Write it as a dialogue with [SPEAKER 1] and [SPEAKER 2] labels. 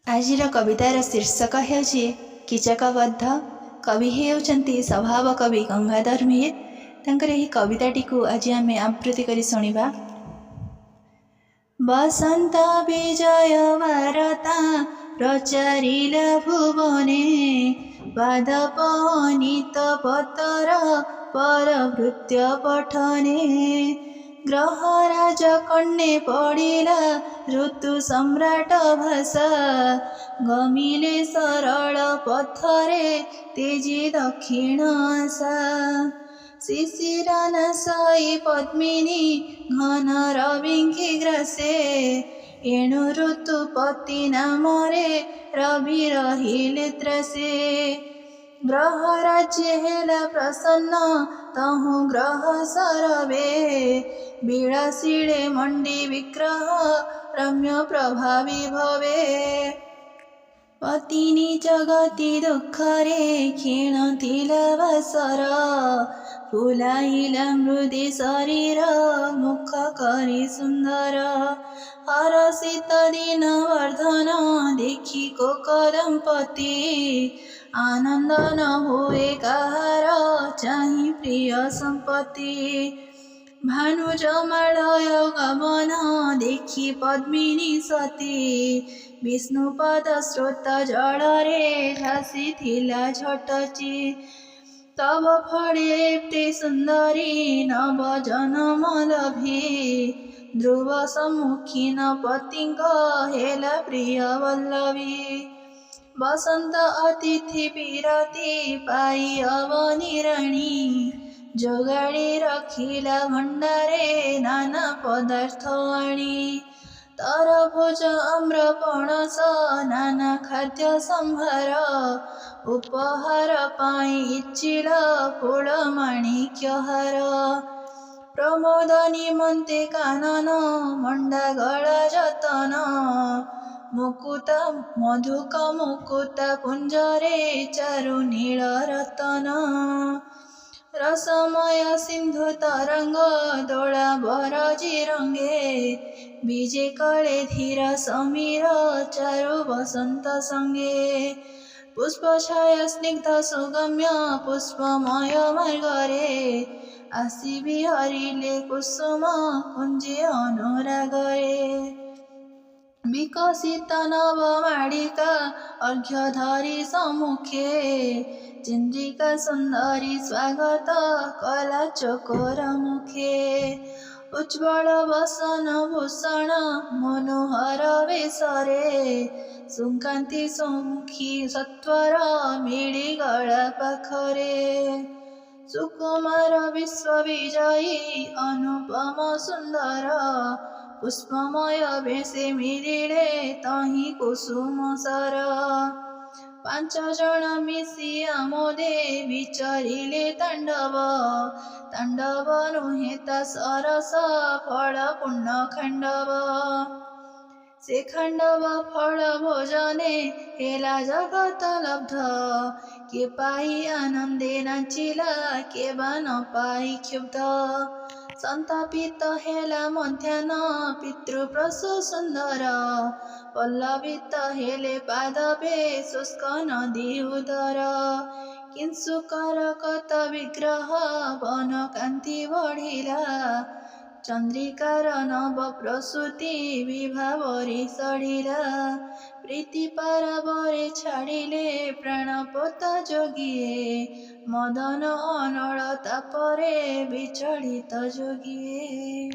[SPEAKER 1] आजिर कवितार शीर्षक ହେଉଛି କିଚକବଦ୍ଧ। कवि ହେଉଛନ୍ତି स्वभाव कवि गंगाधर मेहेर। ତାଙ୍କର ଏହି କବିତାଟିକୁ ଆଜି ଆମେ ଆବୃତ୍ତି କରି ଶୁଣିବା। बसंत विजय वार्ता प्रचारिला भुवने, पादपनित पतर परभृत्य पठने, ग्रहराज कन्ये पडिला ऋतु सम्राट भाषा, गमिले सरल पथरे तेजी दक्षिण आशा, शिशिरानाशायी पद्मिनी घन रविंकी ग्रासे, एणु ऋतुपति नामरे रवि रहिले त्रासे, ग्रह राज्य हेला प्रसन्न तहु ग्रह सरवे, विलासिले मंडी विग्रह रम्य प्रभावी भवे, पतिनी जगति दुःखरे क्षीणतिला वासर, फुलाइला मृदि शरीर मुख करी सुंदर, हरषित दिन वर्धन देखि कोक दंपति, आनंद न हुए कहार चाहि प्रिय संपत्ति, भानु जमालय गमन देखि पद्मिनी सती, विष्णुपद स्रोत जड़रे भासी थिला झटची, तब फळे सुंदरी नव जनम लभी, ध्रुव सम्मुखीन पतिंक हेला प्रिय वल्लभी, बसंत अतिथि विरति पाई अवनी राणी, जोगाड़ी रखिला भंडारे नाना पदार्थ आनी, तरभुज आम्र पणस नाना खाद्य संभार, उपहार पाई इच्छिल फूल माणिक्य हार, प्रमोद निमंते कानन मंडा गला जतन, मुकुट मधुक मुकुट कुंजरे चारु नील रतन, रसमय सिंधु तरंग दोला बरजी रंगे, बीजे कले धीर समीर चारु बसंत संगे, पुष्प छाया स्निग्ध सुगम्य पुष्पमय मार्गरे, आसी विहरिले कुसुम कुंजे अनुरागरे, विकसित नव माड़िका अर्घ्यधरी सम्मुखे, चंद्रिका सुंदरी स्वागत कला चकोर मुखे, उज्ज्वल वसन भूषण मनोहर वेशरे, सुकांति सुमुखी सत्वर मिली गला पाखरे, सुकुमार विश्व विजयी अनुपम सुंदर, पुष्पमय वेशे मिलिले तहि कुसुम सर, पांच जन मिसी आमोदे विचरिले तांडव, तांडव नुहे ता सरस फल पुण्य खांडव, से खांडव फल भोजने हेला जगत लब्ध, के पाई आनंदे नाचिला के बा न पाई क्षुब्ध, संतापित हेला मध्याह्न पितृप्रसु सुंदर, पल्लवित हेले पादपे शुष्क नदी उदर, किंसुकर कत विग्रह वन कांति बढ़िला, चंद्रिकार नव प्रसूति विभावरी सड़िला, प्रीति पारावरे छाड़िले प्राणपोत जोगिए, मदन अनल तापरे विचलित जोगिए।